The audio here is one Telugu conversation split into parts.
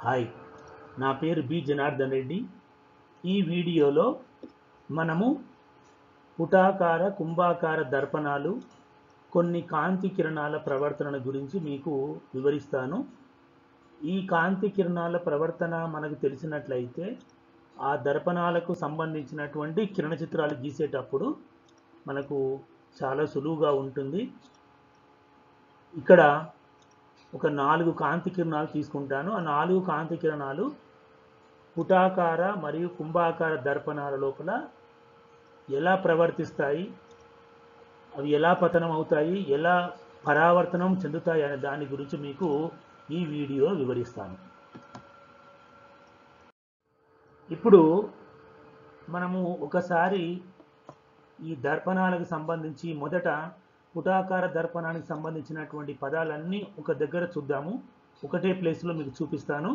హాయ్, నా పేరు బి జనార్దన్ రెడ్డి. ఈ వీడియోలో మనము పుటాకార కుంభాకార దర్పణాలు కొన్ని కాంతి కిరణాల ప్రవర్తన గురించి మీకు వివరిస్తాను. ఈ కాంతి కిరణాల ప్రవర్తన మనకు తెలిసినట్లయితే ఆ దర్పణాలకు సంబంధించినటువంటి కిరణ చిత్రాలు గీసేటప్పుడు మనకు చాలా సులువుగా ఉంటుంది. ఇక్కడ ఒక 4 కాంతి కిరణాలు తీసుకుంటాను. ఆ 4 కాంతి కిరణాలు పుటాకార మరియు కుంభాకార దర్పణాల లోపల ఎలా ప్రవర్తిస్తాయి, అవి ఎలా పతనం అవుతాయి, ఎలా పరావర్తనం చెందుతాయి అనే దాని గురించి మీకు ఈ వీడియో వివరిస్తాను. ఇప్పుడు మనము ఒకసారి ఈ దర్పణాలకు సంబంధించి మొదట పుటాకార దర్పణానికి సంబంధించినటువంటి పదాలన్నీ ఒక దగ్గర చూద్దాము. ఒకటే ప్లేస్లో మీకు చూపిస్తాను.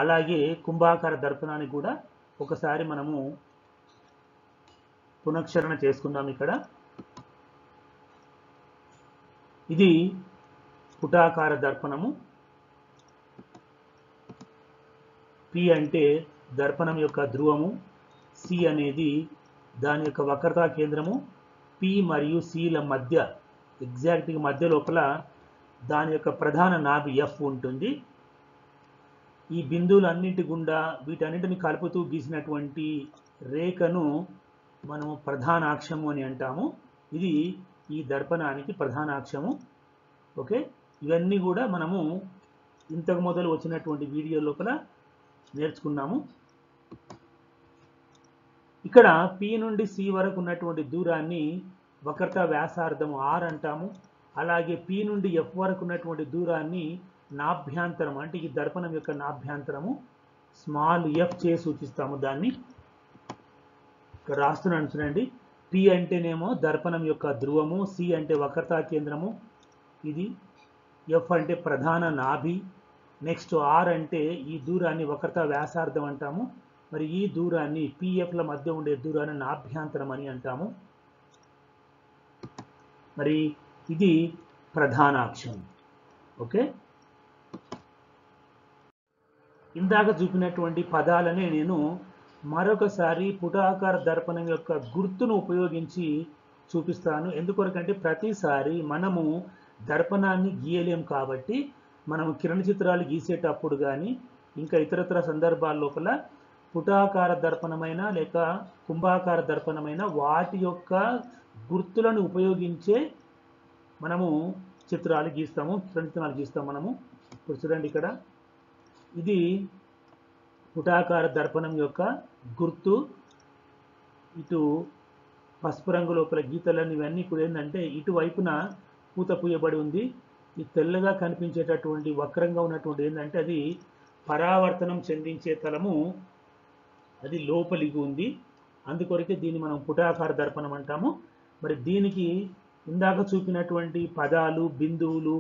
అలాగే కుంభాకార దర్పణానికి కూడా ఒకసారి మనము పునశ్చరణ చేసుకుందాం. ఇక్కడ ఇది పుటాకార దర్పణము. పి అంటే దర్పణం యొక్క ధ్రువము, సి అనేది దాని యొక్క వక్రతా కేంద్రము. పి మరియు సిల మధ్య ఎగ్జాక్ట్గా మధ్య లోపల దాని యొక్క ప్రధాన నాభి ఎఫ్ ఉంటుంది. ఈ బిందువులన్నింటి గుండా వీటన్నింటిని కలుపుతూ గీసినటువంటి రేఖను మనము ప్రధానాక్షము అని అంటాము. ఇది ఈ దర్పణానికి ప్రధానాక్షము. ఓకే, ఇవన్నీ కూడా మనము ఇంతకు మొదలు వచ్చినటువంటి వీడియో లోపల నేర్చుకున్నాము. ఇక్కడ పి నుండి సి వరకు ఉన్నటువంటి దూరాన్ని వక్రతా వ్యాసార్థము ఆర్ అంటాము. అలాగే పి నుండి ఎఫ్ వరకు ఉన్నటువంటి దూరాన్ని నాభ్యాంతరం, అంటే ఈ దర్పణం యొక్క నాభ్యాంతరము స్మాల్ ఎఫ్ చే సూచిస్తాము. దాన్ని ఇక్కడ రాస్తున్నాను చూడండి. పి అంటేనేమో దర్పణం యొక్క ధ్రువము, సి అంటే వక్రతా కేంద్రము, ఇది ఎఫ్ అంటే ప్రధాన నాభి. నెక్స్ట్ ఆర్ అంటే ఈ దూరాన్ని వక్రతా వ్యాసార్థం అంటాము. మరి ఈ దూరాన్ని పిఎఫ్ల మధ్య ఉండే దూరాన్ని నాభ్యాంతరం అని అంటాము. మరి ఇది ప్రధానాక్షం. ఓకే, ఇందాక చూపినటువంటి పదాలనే నేను మరొకసారి పుటాకార దర్పణం యొక్క గుర్తును ఉపయోగించి చూపిస్తాను. ఎందుకొరకంటే ప్రతిసారి మనము దర్పణాన్ని గీయలేం కాబట్టి మనము కిరణ చిత్రాలు గీసేటప్పుడు కానీ ఇంకా ఇతరత్ర సందర్భాల లోపల పుటాకార దర్పణమైన లేక కుంభాకార దర్పణమైన వాటి యొక్క గుర్తులను ఉపయోగించే మనము చిత్రాలు గీస్తాము, కిరణ చిత్రాలు గీస్తాము మనము. ఇప్పుడు చూడండి, ఇక్కడ ఇది పుటాకార దర్పణం యొక్క గుర్తు. ఇటు పసుపు రంగు లోపల గీతలన్నీ ఇవన్నీ కూడా ఏంటంటే ఇటువైపున పూత పూయబడి ఉంది. ఈ తెల్లగా కనిపించేటటువంటి వక్రంగా ఉన్నటువంటి ఏంటంటే అది పరావర్తనం చెందించే తలము, అది లోపలికి ఉంది. అందుకొరకే దీన్ని మనం పుటాకార దర్పణం అంటాము. మరి దీనికి ఇందాక చూపినటువంటి పదాలు, బిందువులు,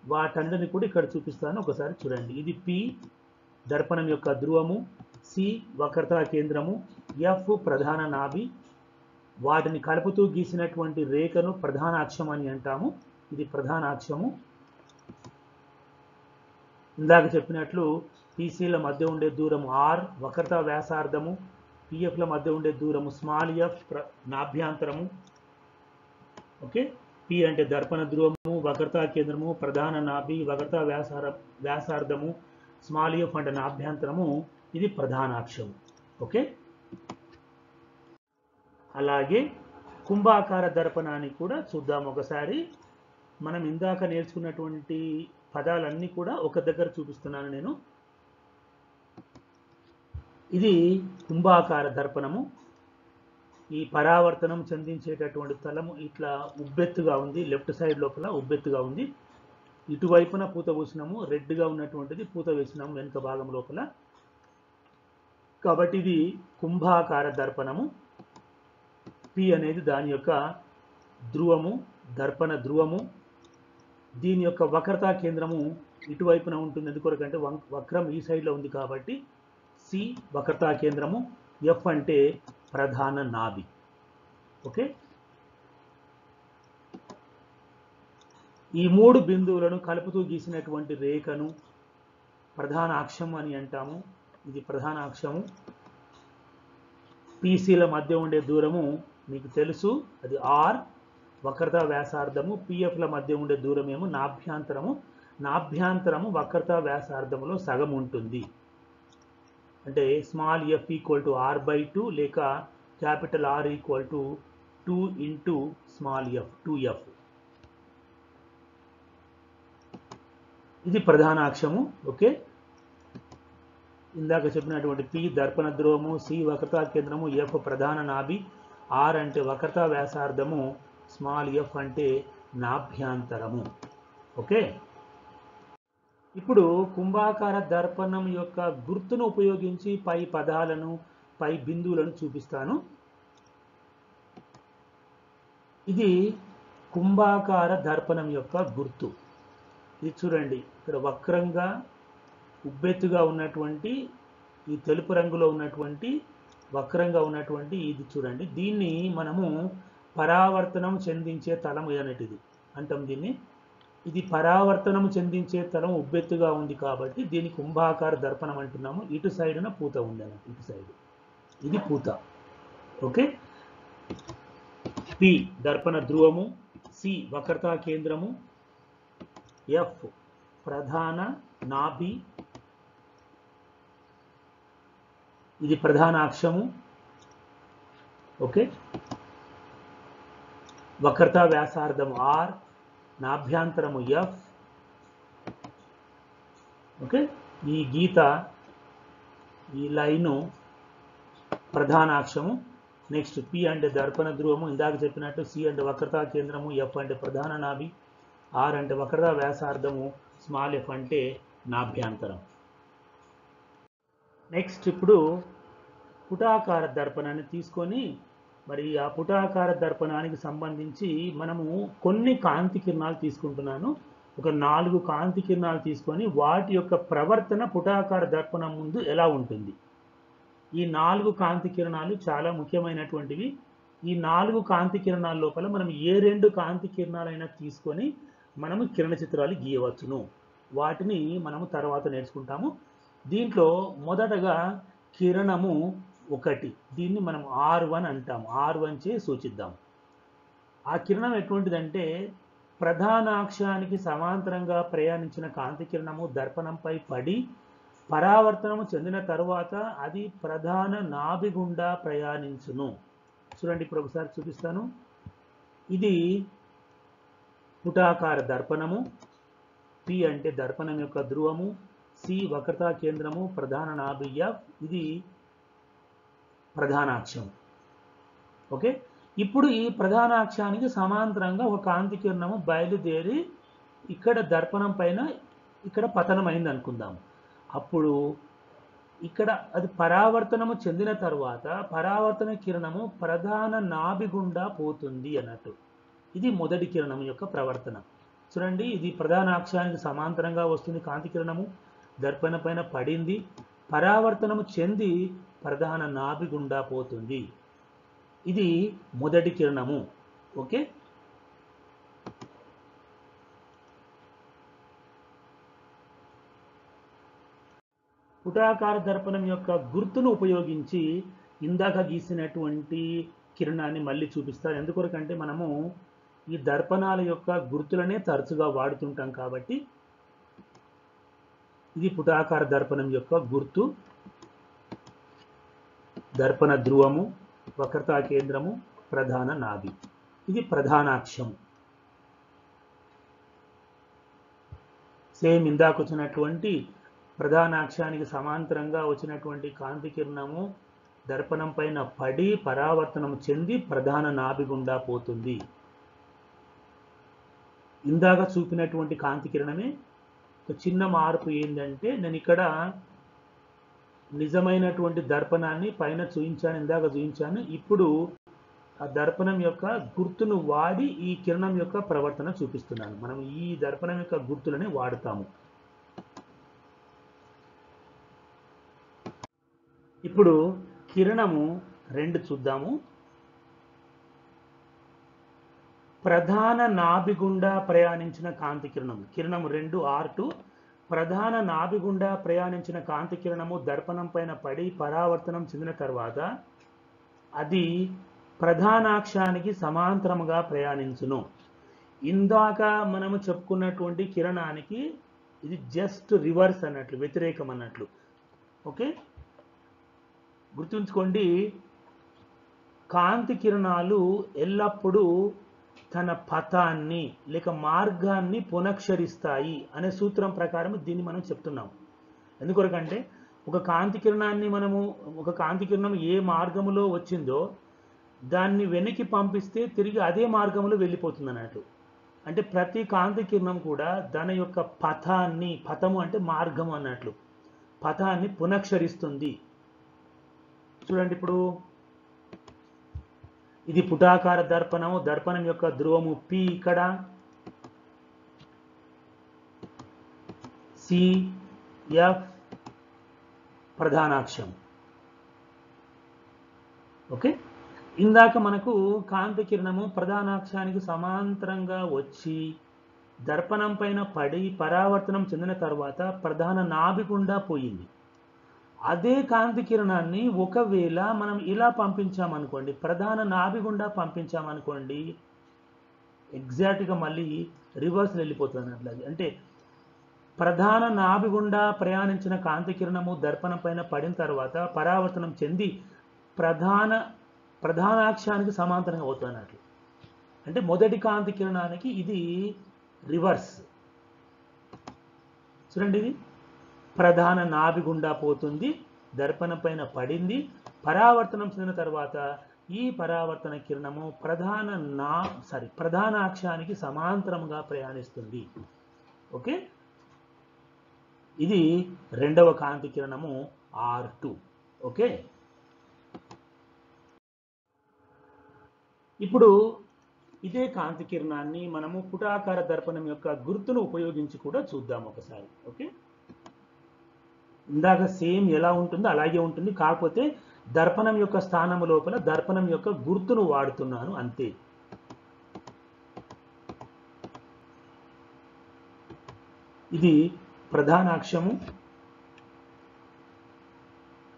వాటన్నిటిని కూడా ఇక్కడ చూపిస్తాను. ఒకసారి చూడండి. ఇది పి దర్పణం యొక్క ధ్రువము, సి వక్రతా కేంద్రము, ఎఫ్ ప్రధాన నాభి. వాటిని కలుపుతూ గీసినటువంటి రేఖను ప్రధానాక్షం అని అంటాము. ఇది ప్రధానాక్షము. ఇందాక చెప్పినట్లు పిసిల మధ్య ఉండే దూరము ఆర్ వక్రతా వ్యాసార్థము, పిఎఫ్ల మధ్య ఉండే దూరము స్మాల్ ఎఫ్ నాభ్యాంతరము. ఓకే, పి అంటే దర్పణ ధ్రువము, వక్రతా కేంద్రము, ప్రధాన నాభి, వక్రతా వ్యాసార్థము, స్మాల్ ఎఫ్ అంటే నాభ్యాంతరము. ఇది ప్రధానాక్షము. ఓకే, అలాగే కుంభాకార దర్పణాన్ని కూడా చూద్దాం ఒకసారి. మనం ఇందాక నేర్చుకున్నటువంటి పదాలన్నీ కూడా ఒక దగ్గర చూపిస్తున్నాను నేను. ఇది కుంభాకార దర్పణము. ఈ పరావర్తనం చెందించేటటువంటి తలము ఇట్లా ఉబ్బెత్తుగా ఉంది, లెఫ్ట్ సైడ్ లోపల ఉబ్బెత్తుగా ఉంది. ఇటువైపున పూత పూసినాము, రెడ్గా ఉన్నటువంటిది పూత వేసినాము వెనుక భాగం లోపల. కాబట్టి ఇది కుంభాకార దర్పణము. పి అనేది దాని యొక్క ధ్రువము, దర్పణ ధ్రువము. దీని యొక్క వక్రతా కేంద్రము ఇటువైపున ఉంటుంది. ఎందుకొరకంటే వక్రం ఈ సైడ్లో ఉంది కాబట్టి. సి వక్రతా కేంద్రము, ఎఫ్ అంటే ప్రధాన నాభి. ఓకే, ఈ 3 బిందువులను కలుపుతూ గీసినటువంటి రేఖను ప్రధాన అక్షం అని అంటాము. ఇది ప్రధాన అక్షము. పీసీల మధ్య ఉండే దూరము మీకు తెలుసు, అది ఆర్. వక్రతా వ్యాసార్థము. పిఎఫ్ల మధ్య ఉండే దూరమేమో నాభ్యాంతరము. నాభ్యాంతరము వక్రతా వ్యాసార్థములో సగం ఉంటుంది. అంటే small F equal to r/2 లేక capital R equal to 2 into small F, 2f. ఇది ప్రధాన అక్షము. ఓకే, ఇందాక చెప్పినటువంటి P దర్పణ ధ్రువము, C వక్రతా కేంద్రము, F ప్రధాన నాభి, R అంటే వక్రతా వ్యాసార్థము, స్మాల్ f అంటే నాభ్యాంతరము. ఓకే, ఇప్పుడు కుంభాకార దర్పణం యొక్క గుర్తును ఉపయోగించి పై పదాలను, పై బిందువులను చూపిస్తాను. ఇది కుంభాకార దర్పణం యొక్క గుర్తు. ఇది చూడండి, ఇక్కడ వక్రంగా ఉబ్బెత్తుగా ఉన్నటువంటి ఈ తెలుపు రంగులో ఉన్నటువంటి వక్రంగా ఉన్నటువంటి ఇది చూడండి. దీన్ని మనము పరావర్తనం చెందించే తలం అనేటిది అంటాం దీన్ని. ఇది పరావర్తనం చెందించే తలం ఉబ్బెత్తుగా ఉంది కాబట్టి దీనికి కుంభాకార దర్పణం అంటున్నాము. ఇటు సైడున పూత ఉంది అన్నట్టు, ఇటు సైడ్ ఇది పూత. ఓకే, పి దర్పణ ధ్రువము, సి వక్రతా కేంద్రము, ఎఫ్ ప్రధాన నాభి, ఇది ప్రధాన అక్షము. ఓకే, వక్రతా వ్యాసార్థము ఆర్, నాభ్యాంతరము ఎఫ్. ఓకే, ఈ గీత, ఈ లైను ప్రధాన అక్షము. నెక్స్ట్ పి అంటే దర్పణ ధ్రువము, ఇందాక చెప్పినట్టు. సి అంటే వక్రతా కేంద్రము, ఎఫ్ అంటే ప్రధాన నాభి, ఆర్ అంటే వక్రతా వ్యాసార్థము, స్మాల్ ఎఫ్ అంటే నాభ్యాంతరం. నెక్స్ట్ ఇప్పుడు పుటాకార దర్పణాన్ని తీసుకొని మరి ఆ పుటాకార దర్పణానికి సంబంధించి మనము కొన్ని కాంతి కిరణాలు తీసుకుంటున్నాను. ఒక 4 కాంతి కిరణాలు తీసుకొని వాటి యొక్క ప్రవర్తన పుటాకార దర్పణం ముందు ఎలా ఉంటుంది. ఈ 4 కాంతి కిరణాలు చాలా ముఖ్యమైనటువంటివి. ఈ 4 కాంతి కిరణాల లోపల మనం ఏ 2 కాంతి కిరణాలైనా తీసుకొని మనము కిరణ చిత్రాలు గీయవచ్చును. వాటిని మనము తర్వాత నేర్చుకుంటాము. దీంట్లో మొదటగా కిరణము 1, దీన్ని మనం R1 అంటాము. R1 చే సూచిద్దాం. ఆ కిరణం ఎటువంటిదంటే ప్రధాన అక్షానికి సమాంతరంగా ప్రయాణించిన కాంతి కిరణము దర్పణంపై పడి పరావర్తనము చెందిన తరువాత అది ప్రధాన నాభి గుండా ప్రయాణించును. చూడండి, ఇప్పుడు ఒకసారి చూపిస్తాను. ఇది పుటాకార దర్పణము. పి అంటే దర్పణం యొక్క ధ్రువము, సి వక్రతా కేంద్రము, ప్రధాన నాభి ఎఫ్, ఇది ప్రధాన అక్షం. ఓకే, ఇప్పుడు ఈ ప్రధాన అక్షానికి సమాంతరంగా ఒక కాంతి కిరణము బయలుదేరి ఇక్కడ దర్పణం పైన ఇక్కడ పతనమైంది అనుకుందాం. అప్పుడు ఇక్కడ అది పరావర్తనము చెందిన తర్వాత పరావర్తన కిరణము ప్రధాన నాభి గుండా పోతుంది అన్నట్టు. ఇది మొదటి కిరణం యొక్క ప్రవర్తన. చూడండి, ఇది ప్రధాన అక్షానికి సమాంతరంగా వస్తుంది కాంతి కిరణము, దర్పణ పైన పడింది, పరావర్తనము చెంది ప్రధాన నాభి గుండా పోతుంది. ఇది మొదటి కిరణము. ఓకే, పుటాకార దర్పణం యొక్క గుర్తును ఉపయోగించి ఇందాక గీసినటువంటి కిరణాన్ని మళ్ళీ చూపిస్తాను. ఎందుకొరకంటే మనము ఈ దర్పణాల యొక్క గుర్తులనే తరచుగా వాడుతుంటాం కాబట్టి. ఇది పుటాకార దర్పణం యొక్క గుర్తు. దర్పణ ధ్రువము, వక్రతా కేంద్రము, ప్రధాన నాభి, ఇది ప్రధాన అక్షం. సేమ్ ఇందాక వచ్చినటువంటి ప్రధాన అక్షానికి సమాంతరంగా వచ్చినటువంటి కాంతి కిరణము దర్పణం పైన పడి పరావర్తనం చెంది ప్రధాన నాభి గుండా పోతుంది. ఇందాక చూపినటువంటి కాంతి కిరణమే. ఒక చిన్న మార్పు ఏంటంటే నేను ఇక్కడ నిజమైనటువంటి దర్పణాన్ని పైన చూపించాను, ఇందాక చూపించాను. ఇప్పుడు ఆ దర్పణం యొక్క గుర్తును వాడి ఈ కిరణం యొక్క ప్రవర్తన చూపిస్తున్నాను. మనం ఈ దర్పణం యొక్క గుర్తులని వాడుతాము. ఇప్పుడు కిరణము 2 చూద్దాము. ప్రధాన నాభి గుండా ప్రయాణించిన కాంతి కిరణం, కిరణం 2 R2 ప్రధాన నాభి గుండా ప్రయాణించిన కాంతి కిరణము దర్పణం పైన పడి పరావర్తనం చెందిన తర్వాత అది ప్రధానాక్షానికి సమాంతరముగా ప్రయాణించును. ఇందాక మనము చెప్పుకున్నటువంటి కిరణానికి ఇది జస్ట్ రివర్స్ అన్నట్లు, వ్యతిరేకం అన్నట్లు. ఓకే, గుర్తుంచుకోండి, కాంతి కిరణాలు ఎల్లప్పుడూ తన పథాన్ని లేక మార్గాన్ని పునఃక్షరిస్తాయి అనే సూత్రం ప్రకారం దీన్ని మనం చెప్తున్నాం. ఎందుకొరకంటే ఒక కాంతి కిరణం ఏ మార్గములో వచ్చిందో దాన్ని వెనక్కి పంపిస్తే తిరిగి అదే మార్గంలో వెళ్ళిపోతుంది అన్నట్టు. అంటే ప్రతి కాంతి కిరణం కూడా దాని యొక్క పథము అంటే మార్గము అన్నట్లు, పథాన్ని పునఃక్షరిస్తుంది. చూడండి, ఇప్పుడు ఇది పుటాకార దర్పణము, దర్పణం యొక్క ధ్రువము P ఇక్కడ, CF ప్రధానాక్షం. ఓకే, ఇందాక మనకు కాంతి కిరణము ప్రధానాక్షానికి సమాంతరంగా వచ్చి దర్పణం పైన పడి పరావర్తనం చెందిన తర్వాత ప్రధాన నాభి గుండా పోయింది. అదే కాంతి కిరణాన్ని ఒకవేళ మనం ఇలా పంపించామనుకోండి, ప్రధాన నాభి గుండా పంపించామనుకోండి, ఎగ్జాక్ట్గా మళ్ళీ రివర్స్ వెళ్ళిపోతుంది అట్లా. అంటే ప్రధాన నాభి గుండా ప్రయాణించిన కాంతి కిరణము దర్పణం పైన పడిన తర్వాత పరావర్తనం చెంది ప్రధానాక్షానికి సమాంతరంగా అవుతుంది అన్నట్లు. అంటే మొదటి కాంతి కిరణానికి ఇది రివర్స్. చూడండి, ఇది ప్రధాన నాభి గుండా పోతుంది, దర్పణం పైన పడింది, పరావర్తనం చెందిన తర్వాత ఈ పరావర్తన కిరణము ప్రధానాక్షానికి సమాంతరంగా ప్రయాణిస్తుంది. ఓకే, ఇది రెండవ కాంతి కిరణము R2. ఓకే, ఇప్పుడు ఇదే కాంతి కిరణాన్ని మనము పుటాకార దర్పణం యొక్క గుర్తును ఉపయోగించి కూడా చూద్దాం ఒకసారి. ఓకే, ఇందాక సేమ్ ఎలా ఉంటుందో అలాగే ఉంటుంది, కాకపోతే దర్పణం యొక్క స్థానము లోపల దర్పణం యొక్క గుర్తును వాడుతున్నాను అంతే. ఇది ప్రధానాక్షము.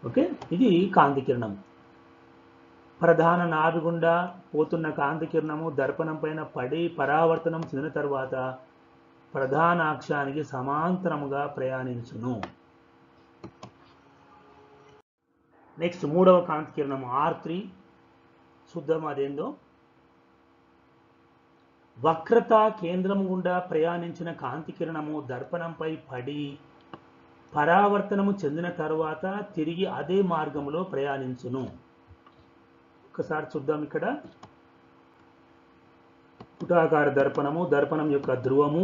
ఓకే, ఇది కాంతి కిరణం. ప్రధాన నాభి గుండా పోతున్న కాంతి కిరణము దర్పణం పైన పడి పరావర్తనం చెందిన తర్వాత ప్రధానాక్షానికి సమాంతరముగా ప్రయాణించును. నెక్స్ట్ మూడవ కాంతి కిరణము R3. చూద్దాం అదేందో. వక్రత కేంద్రం గుండా ప్రయాణించిన కాంతి కిరణము దర్పణంపై పడి పరావర్తనము చెందిన తర్వాత తిరిగి అదే మార్గంలో ప్రయాణించును. ఒకసారి చూద్దాం. ఇక్కడ పుటాకార దర్పణము, దర్పణం యొక్క ధ్రువము,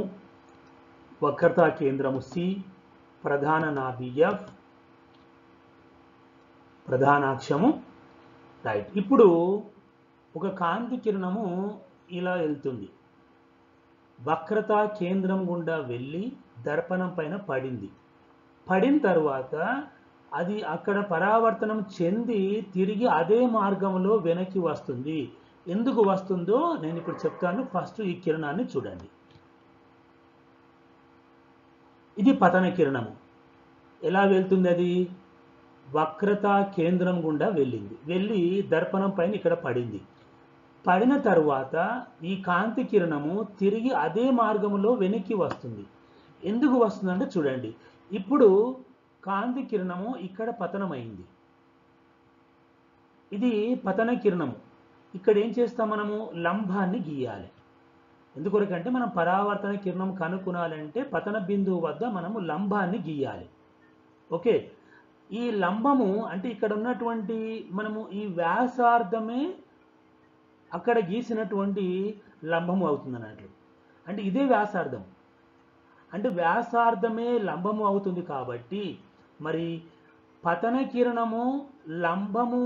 వక్రతా కేంద్రము C, ప్రధాన నాభి F, ప్రధానాక్షము రైట్. ఇప్పుడు ఒక కాంతి కిరణము ఇలా వెళ్తుంది, వక్రతా కేంద్రం గుండా వెళ్ళి దర్పణం పైన పడింది. పడిన తర్వాత అది అక్కడ పరావర్తనం చెంది తిరిగి అదే మార్గంలో వెనక్కి వస్తుంది. ఎందుకు వస్తుందో నేను ఇప్పుడు చెప్తాను. ఫస్ట్ ఈ కిరణాన్ని చూడండి. ఇది పతన కిరణము. ఎలా వెళ్తుంది? అది వక్రతా కేంద్రం గుండా వెళ్ళి దర్పణం పైన ఇక్కడ పడింది. పడిన తరువాత ఈ కాంతి కిరణము తిరిగి అదే మార్గంలో వెనక్కి వస్తుంది. ఎందుకు వస్తుందంటే చూడండి, ఇప్పుడు కాంతి కిరణము ఇక్కడ పతనమైంది. ఇది పతన కిరణము. ఇక్కడ ఏం చేస్తాం? మనము లంబాన్ని గీయాలి. ఎందుకొరకంటే మనం పరావర్తన కిరణం కనుక్కునాలంటే పతన బిందువు వద్ద మనము లంబాన్ని గీయాలి. ఓకే, ఈ లంబము అంటే ఇక్కడ ఉన్నటువంటి మనము ఈ వ్యాసార్థమే అక్కడ గీసినటువంటి లంబము అవుతుంది అన్నట్లు. అంటే ఇదే వ్యాసార్థం, అంటే వ్యాసార్థమే లంబము అవుతుంది. కాబట్టి మరి పతన కిరణము లంబము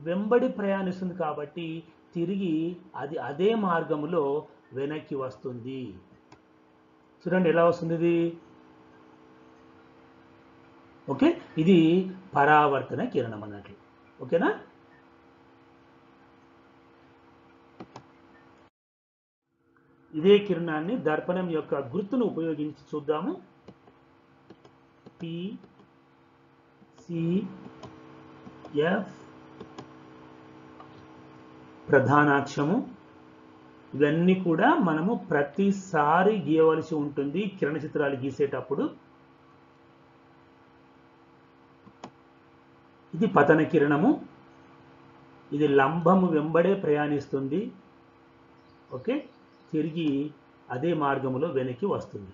వెంబడి ప్రయాణిస్తుంది కాబట్టి తిరిగి అది అదే మార్గములో వెనక్కి వస్తుంది. చూడండి ఎలా వస్తుంది ఇది. ఓకే, ఇది పరావర్తన కిరణం అన్నట్లు. ఓకేనా? ఇదే కిరణాన్ని దర్పణం యొక్క గుర్తును ఉపయోగించి చూద్దాము. పి సి ఎఫ్ ప్రధానాక్షము. ఇవన్నీ కూడా మనము ప్రతిసారి గీయవలసి ఉంటుంది కిరణ చిత్రాలు గీసేటప్పుడు. ఇది పతన కిరణము, ఇది లంబము వెంబడే ప్రయాణిస్తుంది. ఓకే, తిరిగి అదే మార్గములో వెనక్కి వస్తుంది.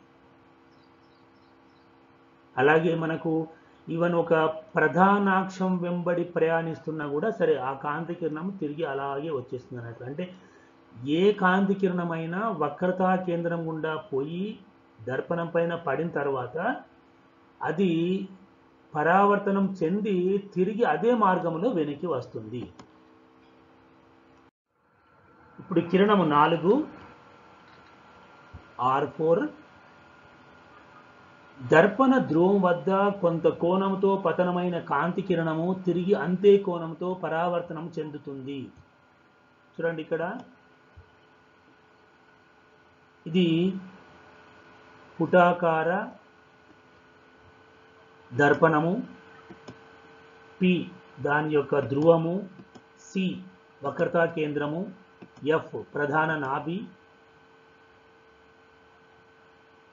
అలాగే మనకు ఈవెన్ ఒక ప్రధానాక్షం వెంబడి ప్రయాణిస్తున్నా కూడా సరే ఆ కాంతి కిరణం తిరిగి అలాగే వచ్చేస్తుంది అన్నట్లు. అంటే ఏ కాంతి కిరణమైనా వక్రతా కేంద్రం గుండా పోయి దర్పణం పైన పడిన తర్వాత అది పరావర్తనం చెంది తిరిగి అదే మార్గంలో వెనక్కి వస్తుంది. ఇప్పుడు కిరణము 4 R4 దర్పణ ధ్రువం వద్ద కొంత కోణంతో పతనమైన కాంతి కిరణము తిరిగి అంతే కోణంతో పరావర్తనం చెందుతుంది. చూడండి ఇక్కడ ఇది పుటాకార దర్పణము, పి దాని యొక్క ధ్రువము, సి వక్రతా కేంద్రము, ఎఫ్ ప్రధాన నాభి.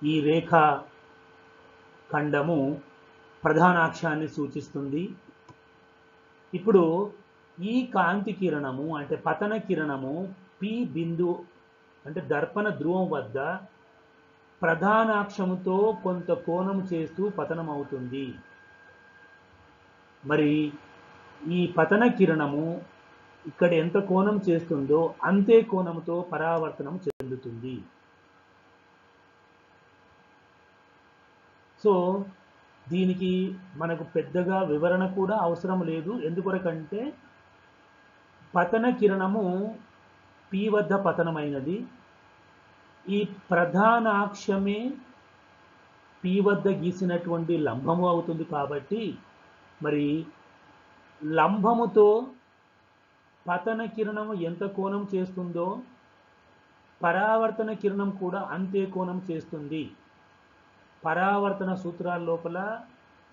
ఈ రేఖా ఖండము ప్రధానాక్షాన్ని సూచిస్తుంది. ఇప్పుడు ఈ కాంతి కిరణము అంటే పతన కిరణము పి బిందు అంటే దర్పణ ధ్రువం వద్ద ప్రధానాక్షముతో కొంత కోణం చేస్తూ పతనం అవుతుంది. మరి ఈ పతన కిరణము ఇక్కడ ఎంత కోణం చేస్తుందో అంతే కోణంతో పరావర్తనం చెందుతుంది. సో దీనికి మనకు పెద్దగా వివరణ కూడా అవసరం లేదు. ఎందుకొరకంటే పతన కిరణము పి వద్ద పతనమైనది, ఈ ప్రధానాక్షమే పి వద్ద గీసినటువంటి లంబము అవుతుంది. కాబట్టి మరి లంబముతో పతన కిరణము ఎంత కోణం చేస్తుందో పరావర్తన కిరణం కూడా అంతే కోణం చేస్తుంది. పరావర్తన సూత్రాల లోపల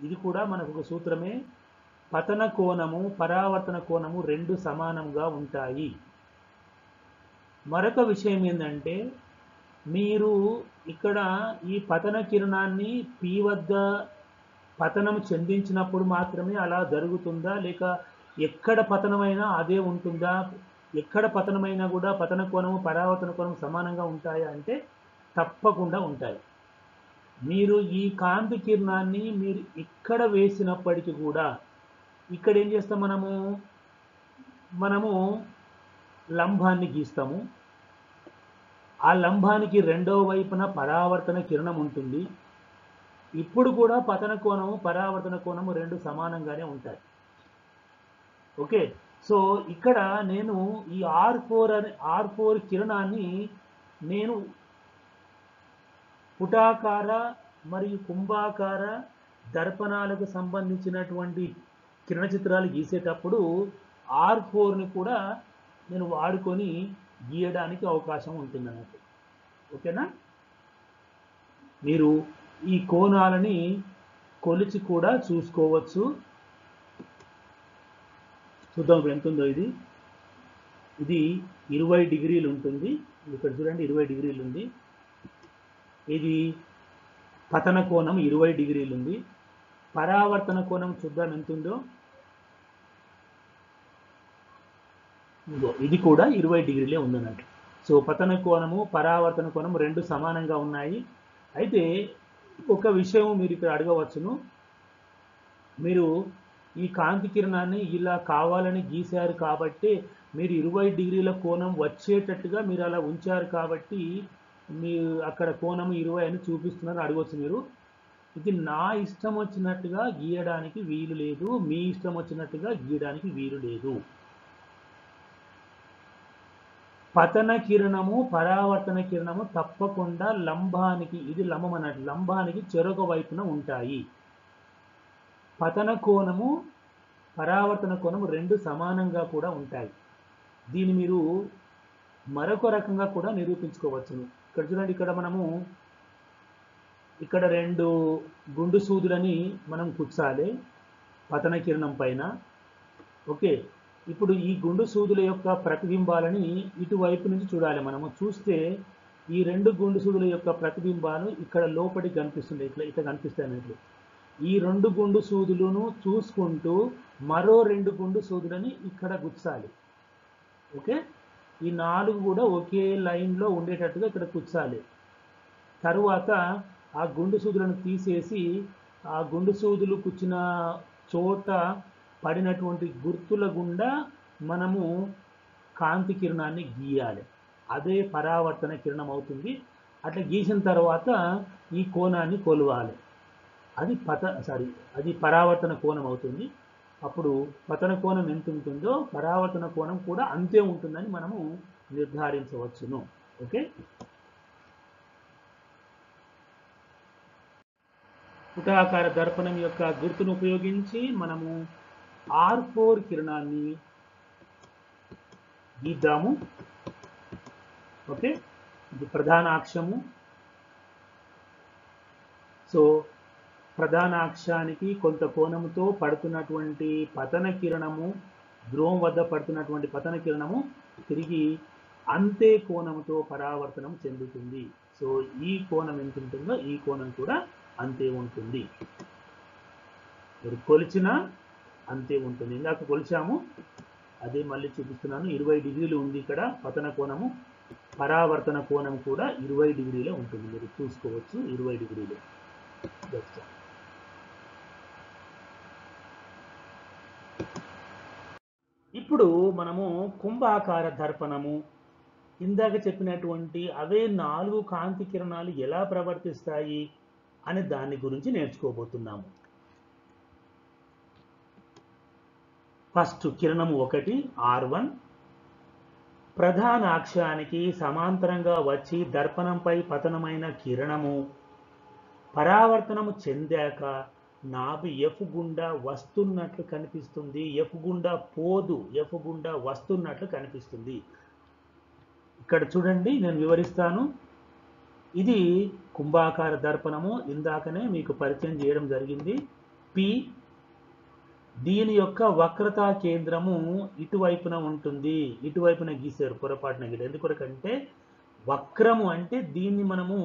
ఇది కూడా మనకు ఒక సూత్రమే. పతన కోణము పరావర్తన కోణము రెండు సమానంగా ఉంటాయి. మరొక విషయం ఏంటంటే మీరు ఇక్కడ ఈ పతన కిరణాన్ని పి వద్ద పతనం చెందించినప్పుడు మాత్రమే అలా జరుగుతుందా, లేక ఎక్కడ పతనమైనా అదే ఉంటుందా? ఎక్కడ పతనమైనా కూడా పతన కోణము పరావర్తన కోణం సమానంగా ఉంటాయా అంటే తప్పకుండా ఉంటాయి. మీరు ఈ కాంతి కిరణాన్ని మీరు ఇక్కడ వేసినప్పటికీ కూడా ఇక్కడ ఏం చేస్తాం, మనము లంబాన్ని గీస్తాము. ఆ లంబానికి రెండవ వైపున పరావర్తన కిరణం ఉంటుంది. ఇప్పుడు కూడా పతన కోణము పరావర్తన కోణము రెండు సమానంగానే ఉంటాయి. ఓకే, సో ఇక్కడ నేను ఈ R4 కిరణాన్ని నేను పుటాకార మరియు కుంభాకార దర్పణాలకు సంబంధించినటువంటి కిరణ చిత్రాలు గీసేటప్పుడు R4ని కూడా నేను వాడుకొని గీయడానికి అవకాశం ఉంటుంది అన్నట్టు. ఓకేనా, మీరు ఈ కోణాలని కొలిచి కూడా చూసుకోవచ్చు. చూద్దాం ఇప్పుడు ఎంత ఉందో. ఇది 20 డిగ్రీలు ఉంటుంది. ఇక్కడ చూడండి 20 డిగ్రీలు ఉంది. ఇది పతన కోణం 20 డిగ్రీలు ఉంది. పరావర్తన కోణం చూద్దాం ఎంత ఉందో. ఇది కూడా 20 డిగ్రీలే ఉందన్నట్టు. సో పతన కోణము పరావర్తన కోణం రెండు సమానంగా ఉన్నాయి. అయితే ఒక విషయం మీరు ఇక్కడ అడగవచ్చును, మీరు ఈ కాంతి కిరణాన్ని ఇలా కావాలని గీశారు కాబట్టి మీరు 20 డిగ్రీల కోణం వచ్చేటట్టుగా మీరు అలా ఉంచారు కాబట్టి మీరు అక్కడ కోణం 20 అని చూపిస్తున్నారు అడగవచ్చు మీరు. ఇది నా ఇష్టం వచ్చినట్టుగా గీయడానికి వీలు లేదు, మీ ఇష్టం వచ్చినట్టుగా గీయడానికి వీలు లేదు. పతన కిరణము పరావర్తన కిరణము తప్పకుండా లంబానికి, ఇది లంబం అన్నట్టు, లంబానికి చెరొక వైపున ఉంటాయి. పతన కోణము పరావర్తన కోణము రెండు సమానంగా కూడా ఉంటాయి. దీన్ని మీరు మరొక రకంగా కూడా నిరూపించుకోవచ్చును. ఇక్కడ చూడండి, ఇక్కడ మనము ఇక్కడ 2 గుండు సూదులని మనం కుచ్చాలి పతన కిరణం పైన. ఓకే, ఇప్పుడు ఈ గుండు సూదుల యొక్క ప్రతిబింబాలని ఇటువైపు నుంచి చూడాలి. మనము చూస్తే ఈ 2 గుండు సూదుల యొక్క ప్రతిబింబాలు ఇక్కడ లోపలికి కనిపిస్తుంది, ఇట్లా కనిపిస్తాయి అన్నట్లు. ఈ 2 గుండు సూదులను చూసుకుంటూ మరో 2 గుండు సూదులని ఇక్కడ గుచ్చాలి. ఓకే, ఈ 4 కూడా ఒకే లైన్లో ఉండేటట్టుగా ఇక్కడ కుచ్చాలి. తరువాత ఆ గుండు సూదులను తీసేసి ఆ గుండు సూదులు కుచ్చిన చోట పడినటువంటి గుర్తుల గుండా మనము కాంతి కిరణాన్ని గీయాలి. అదే పరావర్తన కిరణం అవుతుంది. అట్లా గీసిన తర్వాత ఈ కోణాన్ని కొలవాలి. అది పరావర్తన కోణం అవుతుంది. అప్పుడు పతన కోణం ఎంత ఉంటుందో పరావర్తన కోణం కూడా అంతే ఉంటుందని మనము నిర్ధారించవచ్చును. ఓకే, పుటాకార దర్పణం యొక్క గుర్తును ఉపయోగించి మనము R4 కిరణాన్ని గీద్దాము. ఓకే, ఇది ప్రధాన అక్షము. సో ప్రధాన అక్షానికి కొంత కోణముతో పడుతున్నటువంటి పతన కిరణము, ధ్రువం వద్ద పడుతున్నటువంటి పతన కిరణము తిరిగి అంతే కోణముతో పరావర్తనం చెందుతుంది. సో ఈ కోణం ఎంత ఉంటుందో ఈ కోణం కూడా అంతే ఉంటుంది. మీరు కొలిచినా అంతే ఉంటుంది. ఇందాక కొలిచాము, అదే మళ్ళీ చూపిస్తున్నాను. 20 డిగ్రీలు ఉంది ఇక్కడ పతన కోణము. పరావర్తన కోణం కూడా 20 డిగ్రీలే ఉంటుంది. మీరు చూసుకోవచ్చు, 20 డిగ్రీలు. ఇప్పుడు మనము కుంభాకార దర్పణము, ఇందాక చెప్పినటువంటి అవే 4 కాంతి కిరణాలు ఎలా ప్రవర్తిస్తాయి అనే దాని గురించి నేర్చుకోబోతున్నాము. ఫస్ట్ కిరణము 1 R1 ప్రధాన అక్షానికి సమాంతరంగా వచ్చి దర్పణంపై పతనమైన కిరణము పరావర్తనము చెందాక నాభి F గుండా వస్తున్నట్లు కనిపిస్తుంది. F గుండా పోదు, F గుండా వస్తున్నట్లు కనిపిస్తుంది. ఇక్కడ చూడండి, నేను వివరిస్తాను. ఇది కుంభాకార దర్పణము. ఇందాకనే మీకు పరిచయం చేయడం జరిగింది. P, దీని యొక్క వక్రతా కేంద్రము ఇటువైపున ఉంటుంది. ఇటువైపున గీసారు, పొరపాటున గీసారు. ఎందుకంటే వక్రము అంటే దీన్ని మనము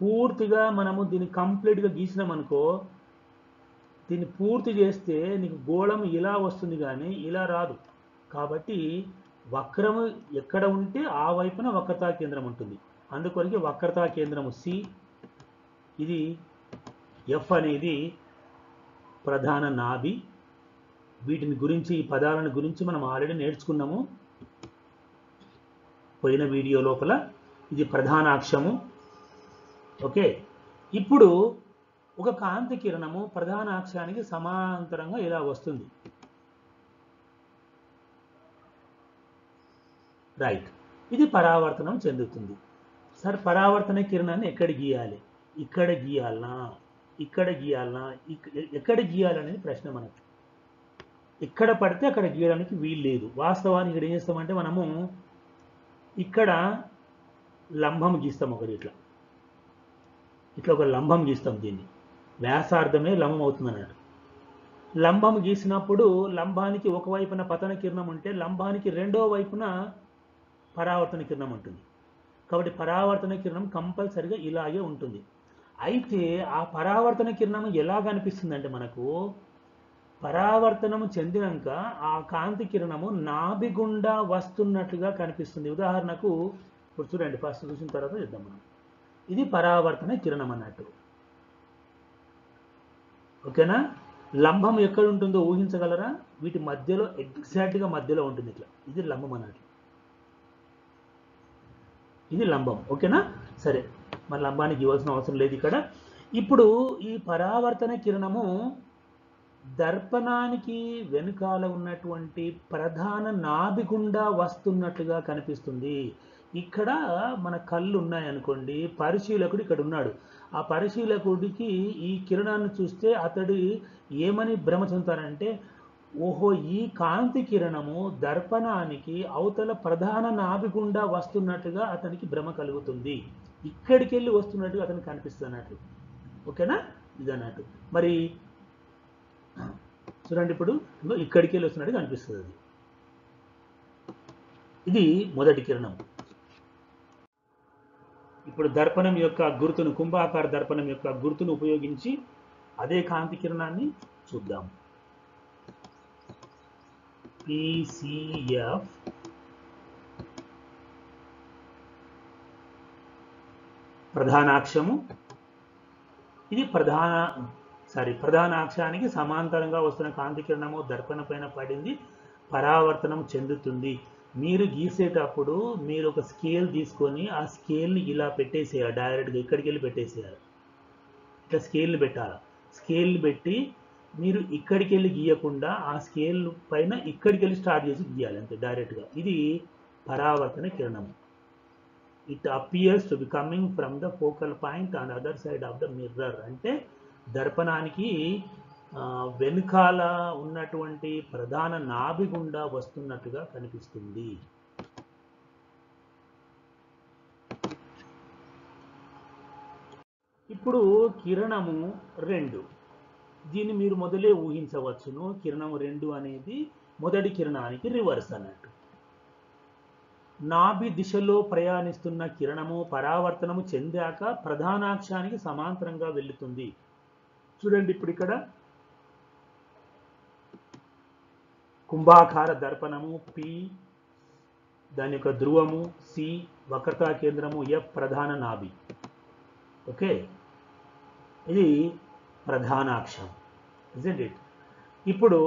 పూర్తిగా దీన్ని కంప్లీట్గా గీసినామనుకో, దీన్ని పూర్తి చేస్తే నీకు గోళం ఇలా వస్తుంది కానీ ఇలా రాదు. కాబట్టి వక్రము ఎక్కడ ఉంటే ఆ వైపున వక్రతా కేంద్రం ఉంటుంది. అందుకొరికి వక్రతా కేంద్రము C, ఇది F అనేది ప్రధాన నాభి. వీటిని గురించి, ఈ పదాలను గురించి మనం ఆల్రెడీ నేర్చుకున్నాము పోయిన వీడియో లోపల. ఇది ప్రధాన అక్షము. ఓకే, ఇప్పుడు ఒక కాంతి కిరణము ప్రధాన అక్షానికి సమాంతరంగా ఇలా వస్తుంది. రైట్, ఇది పరావర్తనం చెందుతుంది. సార్, పరావర్తన కిరణాన్ని ఎక్కడ గీయాలి? ఇక్కడ గీయాలనా, ఇక్కడ గీయాలనా, ఎక్కడ గీయాలనేది ప్రశ్న మనకు. ఎక్కడ పడితే అక్కడ గీయడానికి వీలు లేదు. వాస్తవానికి ఇక్కడ ఏం చేస్తామంటే మనము ఇక్కడ లంబం గీస్తాం. ఒకటి ఇట్లా ఒక లంబం గీస్తాం. దీన్ని వ్యాసార్థమే లంబం అవుతుంది అన్నట్టు. లంబం గీసినప్పుడు లంబానికి ఒకవైపున పతన కిరణం ఉంటే లంబానికి రెండో వైపున పరావర్తన కిరణం ఉంటుంది. కాబట్టి పరావర్తన కిరణం కంపల్సరిగా ఇలాగే ఉంటుంది. అయితే ఆ పరావర్తన కిరణం ఎలా కనిపిస్తుందంటే మనకు పరావర్తనము చెందినాక ఆ కాంతి కిరణము నాభి గుండా వస్తున్నట్లుగా కనిపిస్తుంది. ఉదాహరణకు ఇప్పుడు చూడండి, ఫస్ట్ చూసిన తర్వాత చేద్దాం మనం. ఇది పరావర్తన కిరణం అన్నట్టు. ఓకేనా? లంబం ఎక్కడ ఉంటుందో ఊహించగలరా? వీటి మధ్యలో, ఎగ్జాక్ట్గా మధ్యలో ఉంటుంది. ఇట్లా ఇది లంబం అన్నట్టు. ఇది లంబం. ఓకేనా? సరే, మరి లంబానికి ఇవ్వాల్సిన అవసరం లేదు ఇక్కడ. ఇప్పుడు ఈ పరావర్తన కిరణము దర్పణానికి వెనుకాల ఉన్నటువంటి ప్రధాన నాభి గుండా వస్తున్నట్లుగా కనిపిస్తుంది. ఇక్కడ మన కళ్ళు ఉన్నాయనుకోండి, పరిశీలకుడు ఇక్కడ ఉన్నాడు. ఆ పరిశీలకుడికి ఈ కిరణాన్ని చూస్తే అతడు ఏమని భ్రమ చెందుతారంటే, ఓహో, ఈ కాంతి కిరణము దర్పణానికి అవతల ప్రధాన నాభి గుండా వస్తున్నట్టుగా అతనికి భ్రమ కలుగుతుంది. ఇక్కడికి వెళ్ళి వస్తున్నట్టు అతను కనిపిస్తున్నట్టు. ఓకేనా? ఇది అన్నట్టు. మరి చూడండి, ఇప్పుడు ఇక్కడికి వెళ్ళి వస్తున్నట్టు కనిపిస్తుంది అది. ఇది మొదటి కిరణం. ఇప్పుడు దర్పణం యొక్క గుర్తును, కుంభాకార దర్పణం యొక్క గుర్తును ఉపయోగించి అదే కాంతి కిరణాన్ని చూద్దాం. PCF ప్రధానాక్షము. ఇది ప్రధానాక్షానికి సమాంతరంగా వస్తున్న కాంతి కిరణము దర్పణ పైన పడింది, పరావర్తనం చెందుతుంది. మీరు గీసేటప్పుడు మీరు ఒక స్కేల్ తీసుకొని ఆ స్కేల్ని ఇలా పెట్టేసేయాలి, డైరెక్ట్గా ఇక్కడికి వెళ్ళి పెట్టేసేయాలి. ఇట్లా స్కేల్ని పెట్టాలి. స్కేల్ని పెట్టి మీరు ఇక్కడికి వెళ్ళి గీయకుండా ఆ స్కేల్ పైన ఇక్కడికి వెళ్ళి స్టార్ట్ చేసి గీయాలి అంతే, డైరెక్ట్గా. ఇది పరావర్తన కిరణం. It appears to be coming from the focal point on other side of the mirror. అంటే దర్పణానికి వెనుకాల ఉన్నటువంటి ప్రధాన నాభి గుండా వస్తున్నట్టుగా కనిపిస్తుంది. ఇప్పుడు కిరణము 2, దీన్ని మీరు మొదలే ఊహించవచ్చును. కిరణము 2 అనేది మొదటి కిరణానికి రివర్స్ అన్నట్టు. నాభి దిశలో ప్రయాణిస్తున్న కిరణము పరావర్తనము చెందాక ప్రధానాక్షానికి సమాంతరంగా వెళ్తుంది. చూడండి, ఇప్పుడు ఇక్కడ కుంభాకార దర్పణము P, దాని యొక్క ధ్రువము C, వక్రతా కేంద్రము F, ప్రధాన నాభి. ఓకే, ఇది ప్రధానాక్షం, ఇజంట్ ఇట్? ఇప్పుడు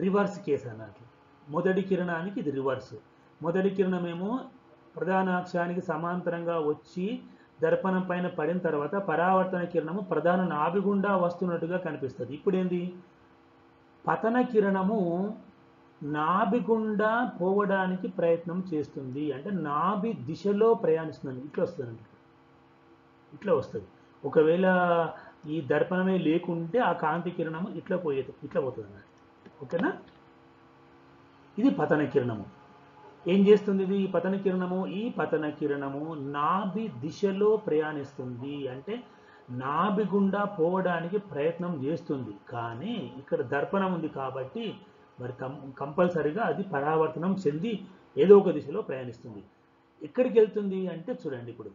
రివర్స్ కేసు అన్నట్లు. మొదటి కిరణానికి ఇది రివర్స్. మొదటి కిరణమేమో ప్రధానాక్షానికి సమాంతరంగా వచ్చి దర్పణం పైన పడిన తర్వాత పరావర్తన కిరణము ప్రధాన నాభి గుండా వస్తున్నట్టుగా కనిపిస్తుంది. ఇప్పుడు ఏంది? పతన కిరణము నాభి గుండా పోవడానికి ప్రయత్నం చేస్తుంది. అంటే నాభి దిశలో ప్రయాణిస్తుంది. ఇట్లా వస్తుంది, ఇట్లా వస్తుంది. ఒకవేళ ఈ దర్పణమే లేకుంటే ఆ కాంతి కిరణము ఇట్లా పోతుంది అన్నమాట. ఓకేనా? ఇది పతన కిరణము. ఏం చేస్తుంది ఇది? ఈ పతన కిరణము, నాభి దిశలో ప్రయాణిస్తుంది. అంటే నాభి గుండా పోవడానికి ప్రయత్నం చేస్తుంది. కానీ ఇక్కడ దర్పణం ఉంది కాబట్టి మరి కంపల్సరిగా అది పరావర్తనం చెంది ఏదో ఒక దిశలో ప్రయాణిస్తుంది. ఎక్కడికి వెళ్తుంది అంటే చూడండి, ఇప్పుడు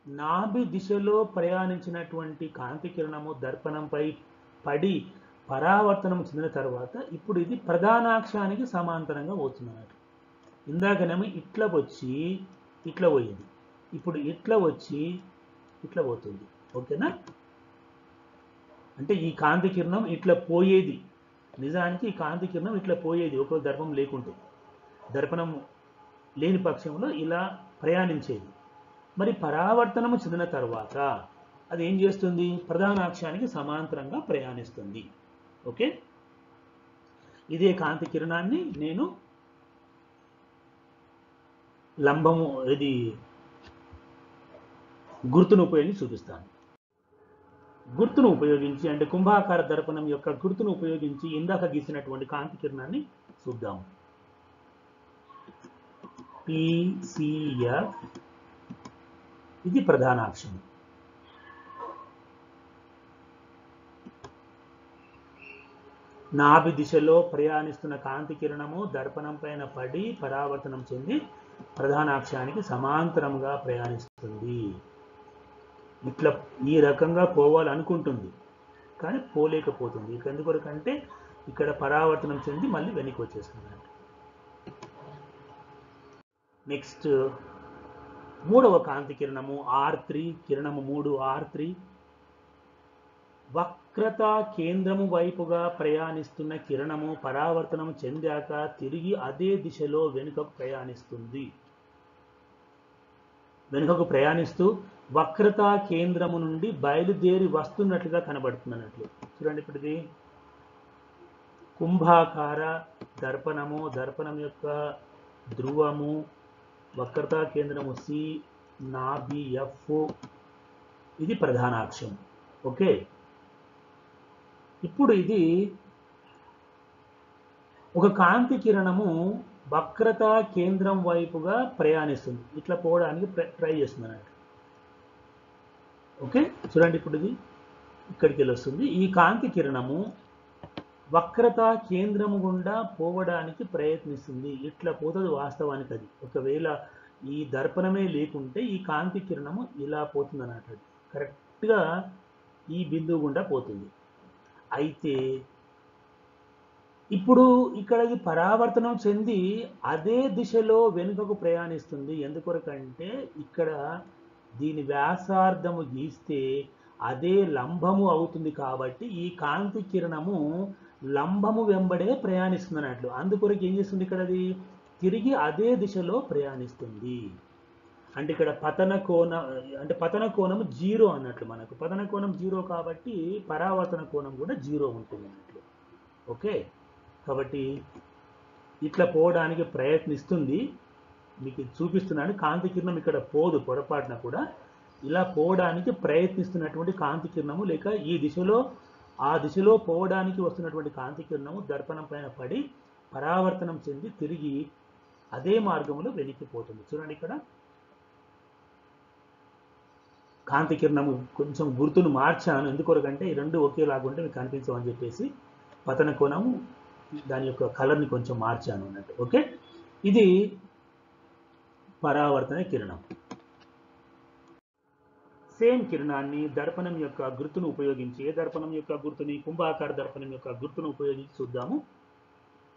నాభి దిశలో ప్రయాణించినటువంటి కాంతి కిరణము దర్పణంపై పడి పరావర్తనం చెందిన తర్వాత ఇప్పుడు ఇది ప్రధానాక్షానికి సమాంతరంగా పోతుంది అన్నట్టు. ఇందాకనేమో ఇట్లా వచ్చి ఇట్లా పోయింది, ఇప్పుడు ఇట్లా వచ్చి ఇట్లా పోతుంది. ఓకేనా? అంటే ఈ కాంతి కిరణం ఇట్లా పోయేది, నిజానికి ఈ కాంతి కిరణం ఇట్లా పోయేది ఒకవేళ దర్పణం లేకుంటే. దర్పణం లేని పక్షంలో ఇలా ప్రయాణించేది. మరి పరావర్తనము చెందిన తర్వాత అది ఏం చేస్తుంది? ప్రధానాక్షానికి సమాంతరంగా ప్రయాణిస్తుంది. ఓకే, ఇదే కాంతి కిరణాన్ని నేను లంబము, ఇది గుర్తును ఉపయోగించి చూపిస్తాను. గుర్తును ఉపయోగించి అంటే కుంభాకార దర్పణం యొక్క గుర్తును ఉపయోగించి ఇందాక గీసినటువంటి కాంతి కిరణాన్ని చూద్దాం. PCF, ఇది ప్రధానాక్షం. నాభి దిశలో ప్రయాణిస్తున్న కాంతి కిరణము దర్పణం పైన పడి పరావర్తనం చెంది ప్రధానాక్షానికి సమాంతరంగా ప్రయాణిస్తుంది. ఇట్లా ఈ రకంగా పోవాలనుకుంటుంది కానీ పోలేకపోతుంది. ఎందుకొరకంటే ఇక్కడ పరావర్తనం చెంది మళ్ళీ వెనక్కి వచ్చేస్తుంది. నెక్స్ట్ మూడవ కాంతి కిరణము R3, కిరణము 3 R3. వక్రతా కేంద్రము వైపుగా ప్రయాణిస్తున్న కిరణము పరావర్తనము చెందాక తిరిగి అదే దిశలో వెనుకకు ప్రయాణిస్తుంది. వెనుకకు ప్రయాణిస్తూ వక్రతా కేంద్రము నుండి బయలుదేరి వస్తున్నట్లుగా కనబడుతుంది అన్నట్లు. చూడండి, ఇప్పుడు ఇది కుంభాకార దర్పణము, దర్పణం యొక్క ధ్రువము, వక్రతా కేంద్రము C, నాభి F, ఇది ప్రధానాక్షం. ఓకే, ఇప్పుడు ఇది ఒక కాంతి కిరణము వక్రత కేంద్రం వైపుగా ప్రయాణిస్తుంది. ఇట్లా పోవడానికి ట్రై చేస్తుంది అన్నట్టు. ఓకే, చూడండి ఇప్పుడు ఇది ఇక్కడికి వెళ్ళి వస్తుంది. ఈ కాంతి కిరణము వక్రత కేంద్రము గుండా పోవడానికి ప్రయత్నిస్తుంది. ఇట్లా పోతుంది వాస్తవానికి. అది ఒకవేళ ఈ దర్పణమే లేకుంటే ఈ కాంతి కిరణము ఇలా పోతుంది అన్నట్టు. కరెక్ట్గా ఈ బిందువు గుండా పోతుంది. అయితే ఇప్పుడు ఇక్కడ ఇది పరావర్తనం చెంది అదే దిశలో వెనుకకు ప్రయాణిస్తుంది. ఎందుకొరకంటే ఇక్కడ దీని వ్యాసార్థము గీస్తే అదే లంబము అవుతుంది. కాబట్టి ఈ కాంతి కిరణము లంబము వెంబడే ప్రయాణిస్తుంది అన్నట్లు. అందుకొరకు ఏం చేస్తుంది, ఇక్కడ అది తిరిగి అదే దిశలో ప్రయాణిస్తుంది. అంటే ఇక్కడ పతన కోణము 0 అన్నట్లు. మనకు పతన కోణం 0 కాబట్టి పరావర్తన కోణం కూడా 0 ఉంటుంది అన్నట్లు. ఓకే, కాబట్టి ఇట్లా పోవడానికి ప్రయత్నిస్తుంది. మీకు చూపిస్తున్నాను. కాంతి కిరణం ఇక్కడ పోదు పొరపాటున కూడా. ఇలా పోవడానికి ప్రయత్నిస్తున్నటువంటి కాంతి కిరణము లేక ఈ దిశలో ఆ దిశలో పోవడానికి వస్తున్నటువంటి కాంతి కిరణము దర్పణం పైన పడి పరావర్తనం చెంది తిరిగి అదే మార్గంలో వెనక్కిపోతుంది. చూడండి ఇక్కడ కాంతి కిరణము కొంచెం గుర్తును మార్చాను. ఎందుకొరకంటే ఈ రెండు ఒకేలాగుంటే మీకు కనిపించమని చెప్పేసి పతన కోణము దాని యొక్క కలర్ని కొంచెం మార్చాను అన్నట్టు. ఓకే, ఇది పరావర్తన కిరణం. సేమ్ కిరణాన్ని దర్పణం యొక్క గుర్తును ఉపయోగించి, ఏ దర్పణం యొక్క గుర్తుని, కుంభాకార దర్పణం యొక్క గుర్తును ఉపయోగించి చూద్దాము.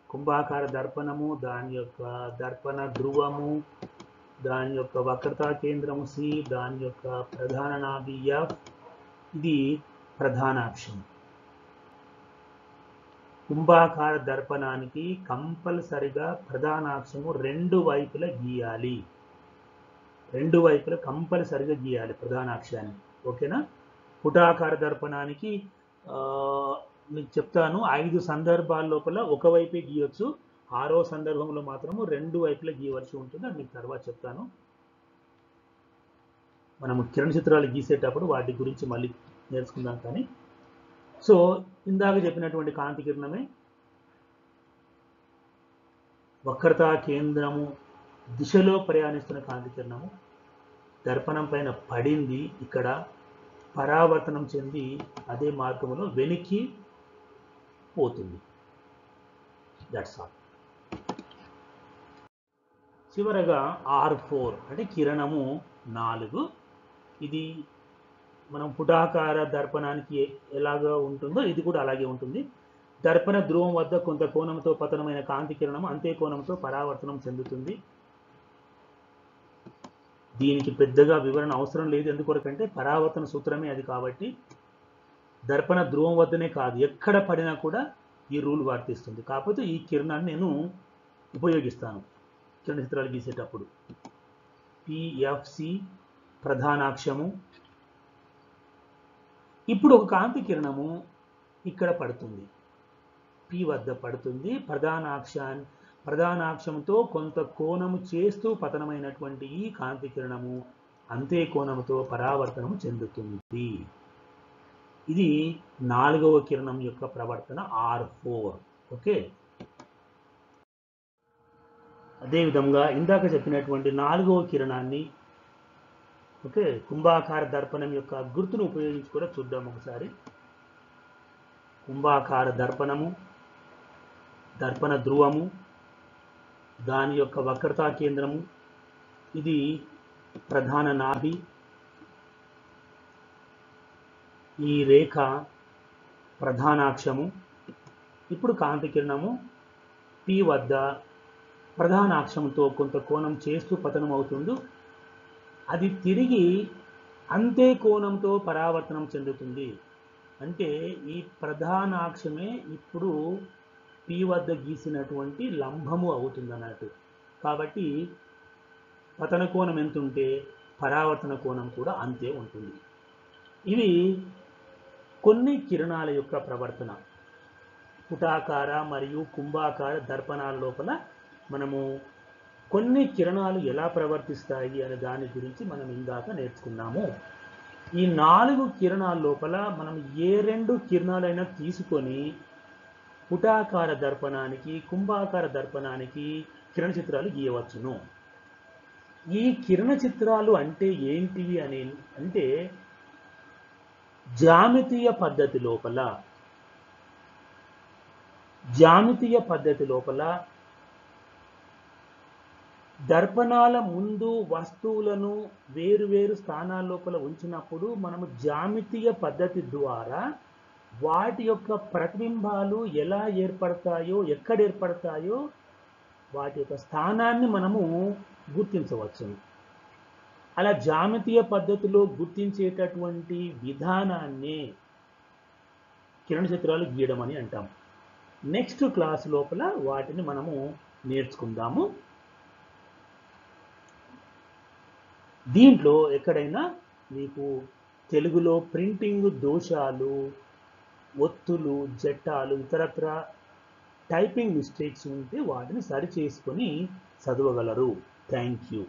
కుంభాకార దర్పణము, దాని యొక్క దర్పణ ధ్రువము, దాని యొక్క వక్రతా కేంద్రము C, దాని యొక్క ప్రధాన నాభి F, ఇది ప్రధానాక్షం. కుంభాకార దర్పణానికి కంపల్సరిగా ప్రధానాక్షము రెండు వైపులా గీయాలి. రెండు వైపులా కంపల్సరిగా గీయాలి ప్రధానాక్షాన్ని. ఓకేనా. పుటాకార దర్పణానికి మీకు చెప్తాను 5 సందర్భాల లోపల ఒకవైపే గీయొచ్చు. 6వ సందర్భంలో మాత్రము రెండు వైపులా గీయవలసి ఉంటుంది. అది మీకు తర్వాత చెప్తాను. మనము కిరణ చిత్రాలు గీసేటప్పుడు వాటి గురించి మళ్ళీ నేర్చుకుందాం. కానీ సో ఇందాక చెప్పినటువంటి కాంతి కిరణమే వక్రతా కేంద్రము దిశలో ప్రయాణిస్తున్న కాంతి కిరణము దర్పణం పైన పడింది. ఇక్కడ పరావర్తనం చెంది అదే మార్గంలో వెనక్కి పోతుంది. That's all. చివరగా R4 అంటే కిరణము 4. ఇది మనం పుటాకార దర్పణానికి ఎలాగా ఉంటుందో ఇది కూడా అలాగే ఉంటుంది. దర్పణ ధ్రువం వద్ద కొంత కోణంతో పతనమైన కాంతి కిరణం అంతే కోణంతో పరావర్తనం చెందుతుంది. దీనికి పెద్దగా వివరణ అవసరం లేదు. ఎందుకొరకంటే పరావర్తన సూత్రమే అది. కాబట్టి దర్పణ ధ్రువం వద్దనే కాదు, ఎక్కడ పడినా కూడా ఈ రూల్ వర్తిస్తుంది. కాకపోతే ఈ కిరణాన్ని నేను ఉపయోగిస్తాను కిరణ చిత్రాలు గీసేటప్పుడు. PFC ప్రధానాక్షము. ఇప్పుడు ఒక కాంతి కిరణము ఇక్కడ పడుతుంది, P వద్ద పడుతుంది. ప్రధానాక్షంతో కొంత కోణము చేస్తూ పతనమైనటువంటి ఈ కాంతి కిరణము అంతే కోణముతో పరావర్తనము చెందుతుంది. ఇది 4వ కిరణం యొక్క ప్రవర్తన R4. ఓకే, అదేవిధంగా ఇందాక చెప్పినటువంటి 4వ కిరణాన్ని ఓకే కుంభాకార దర్పణం యొక్క గుర్తును ఉపయోగించి కూడా చూద్దాం ఒకసారి. కుంభాకార దర్పణము, దర్పణ ధ్రువము, దాని యొక్క వక్రతా కేంద్రము, ఇది ప్రధాన నాభి. ఈ రేఖ ప్రధానాక్షము. ఇప్పుడు కాంతి కిరణము P వద్ద ప్రధానాక్షంతో కొంత కోణం చేస్తూ పతనం అవుతుంది. అది తిరిగి అంతే కోణంతో పరావర్తనం చెందుతుంది. అంటే ఈ ప్రధానాక్షమే ఇప్పుడు P వద్ద గీసినటువంటి లంబము అవుతుంది అన్నట్టు. కాబట్టి పతన కోణం ఎంత ఉంటే పరావర్తన కోణం కూడా అంతే ఉంటుంది. ఇవి కొన్ని కిరణాల యొక్క ప్రవర్తన. పుటాకార మరియు కుంభాకార దర్పణాల లోపల మనము కొన్ని కిరణాలు ఎలా ప్రవర్తిస్తాయి అనే దాని గురించి మనం ఇందాక నేర్చుకున్నాము. ఈ 4 కిరణాల లోపల మనం ఏ 2 కిరణాలైనా తీసుకొని పుటాకార దర్పణానికి, కుంభాకార దర్పణానికి కిరణ చిత్రాలు గీయవచ్చును. ఈ కిరణ చిత్రాలు అంటే ఏంటివి అంటే జామితీయ పద్ధతి లోపల దర్పణాల ముందు వస్తువులను వేరు స్థానాల లోపల ఉంచినప్పుడు మనము జామితీయ పద్ధతి ద్వారా వాటి యొక్క ప్రతిబింబాలు ఎలా ఏర్పడతాయో, ఎక్కడ ఏర్పడతాయో వాటి యొక్క స్థానాన్ని మనము గుర్తించవచ్చును. అలా జామితీయ పద్ధతిలో గుర్తించేటటువంటి విధానాన్నే కిరణ చిత్రాలు గీయడం అని అంటాం. నెక్స్ట్ క్లాస్ లోపల వాటిని మనము నేర్చుకుందాము. దీంట్లో ఎక్కడైనా మీకు తెలుగులో ప్రింటింగ్ దోషాలు, ఒత్తులు, జట్టాలు, ఇతరత్ర టైపింగ్ మిస్టేక్స్ ఉంటే వాటిని సరి చేసుకొని చదవగలరు. Thank you.